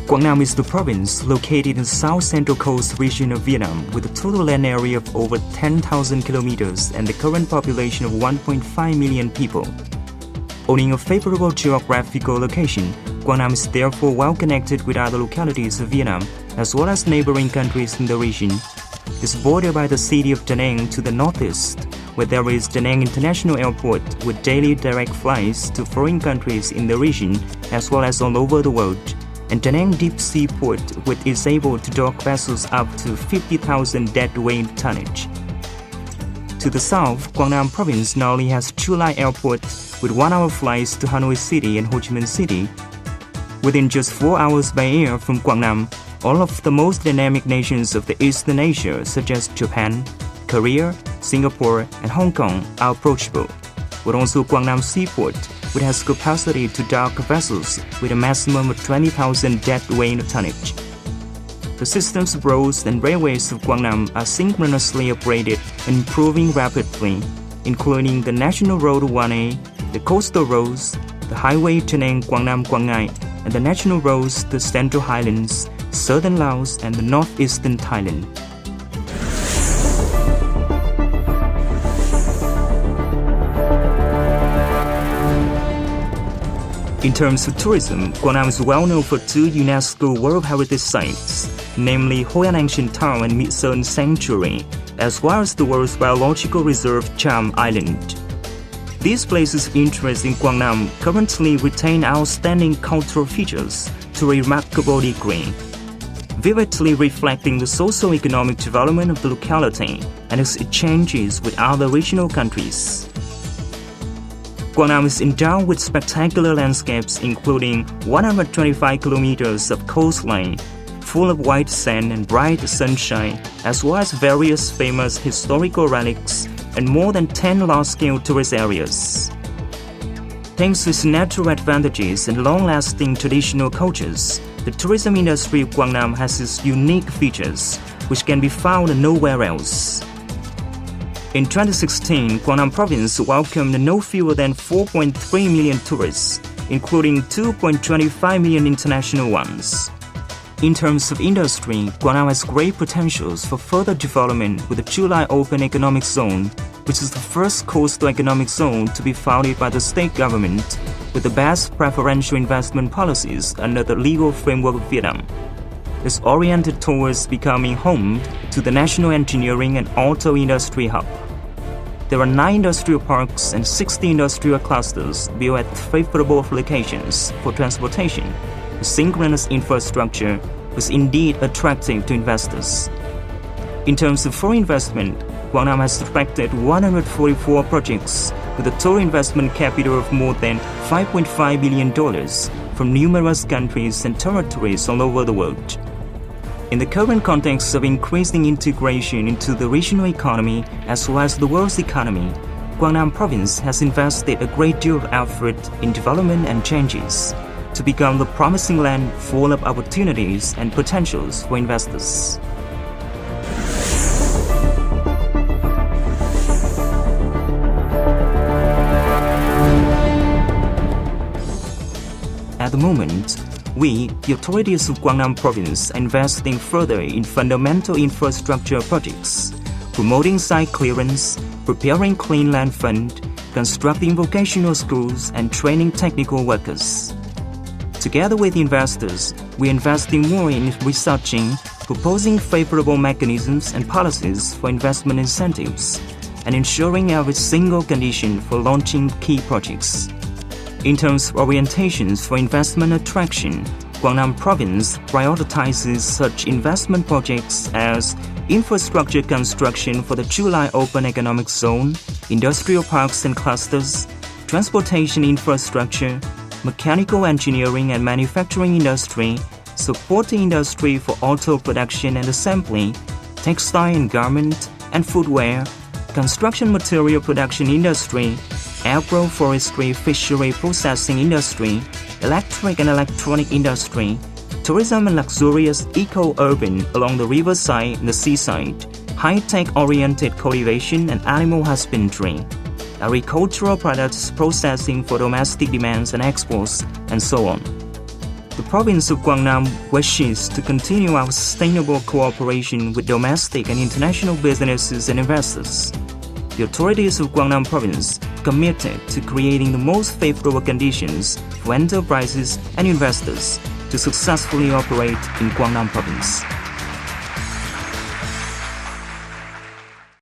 Quang Nam is the province located in the south-central coast region of Vietnam with a total land area of over 10,000 kilometers and the current population of 1.5 million people. Owning a favorable geographical location, Quang Nam is therefore well connected with other localities of Vietnam as well as neighboring countries in the region. It is bordered by the city of Da Nang to the northeast, where there is Da Nang International Airport with daily direct flights to foreign countries in the region as well as all over the world, and Da Nang Deep Sea Port, which is able to dock vessels up to 50,000 deadweight tonnage. To the south, Quang Nam Province not only has Chu Lai Airport with 1-hour flights to Hanoi City and Ho Chi Minh City. Within just 4 hours by air from Quang Nam, all of the most dynamic nations of the Eastern Asia such as Japan, Korea, Singapore, and Hong Kong are approachable, but also Quang Nam Seaport, which has capacity to dock vessels with a maximum of 20,000 deadweight tonnage. The systems of roads and railways of Quang Nam are synchronously operated and improving rapidly, including the National Road 1A, the coastal roads, the highway Da Nang Quang Nam Quang Ngai, and the national roads to Central Highlands, Southern Laos, and the Northeastern Thailand. In terms of tourism, Quang Nam is well known for 2 UNESCO World Heritage Sites, namely Hoi An Ancient Town and My Sơn Sanctuary, as well as the world's biological reserve Cham Island. These places of interest in Quang Nam currently retain outstanding cultural features to a remarkable degree, vividly reflecting the socio-economic development of the locality and its exchanges with other regional countries. Quang Nam is endowed with spectacular landscapes including 125 kilometers of coastline, full of white sand and bright sunshine, as well as various famous historical relics and more than 10 large-scale tourist areas. Thanks to its natural advantages and long-lasting traditional cultures, the tourism industry of Quang Nam has its unique features, which can be found nowhere else. In 2016, Quang Nam Province welcomed no fewer than 4.3 million tourists, including 2.25 million international ones. In terms of industry, Quang Nam has great potentials for further development with the Chu Lai Open Economic Zone, which is the first coastal economic zone to be founded by the state government, with the best preferential investment policies under the legal framework of Vietnam. It's oriented towards becoming home to the national engineering and auto industry hub. There are 9 industrial parks and 60 industrial clusters built at favorable locations for transportation. The synchronous infrastructure was indeed attractive to investors. In terms of foreign investment, Quang Nam has attracted 144 projects with a total investment capital of more than $5.5 billion from numerous countries and territories all over the world. In the current context of increasing integration into the regional economy as well as the world's economy, Quang Nam Province has invested a great deal of effort in development and changes to become the promising land full of opportunities and potentials for investors. At the moment, we, the authorities of Quang Nam Province, are investing further in fundamental infrastructure projects, promoting site clearance, preparing clean land fund, constructing vocational schools, and training technical workers. Together with investors, we are investing more in researching, proposing favorable mechanisms and policies for investment incentives, and ensuring every single condition for launching key projects. In terms of orientations for investment attraction, Quang Nam Province prioritizes such investment projects as infrastructure construction for the Chu Lai Open Economic Zone, industrial parks and clusters, transportation infrastructure, mechanical engineering and manufacturing industry, supporting industry for auto production and assembly, textile and garment and footwear, construction material production industry, agroforestry fishery processing industry, electric and electronic industry, tourism and luxurious eco-urban along the riverside and the seaside, high-tech-oriented cultivation and animal husbandry, agricultural products processing for domestic demands and exports, and so on. The province of Quang Nam wishes to continue our sustainable cooperation with domestic and international businesses and investors. The authorities of Quang Nam province committed to creating the most favorable conditions for enterprises and investors to successfully operate in Quang Nam province.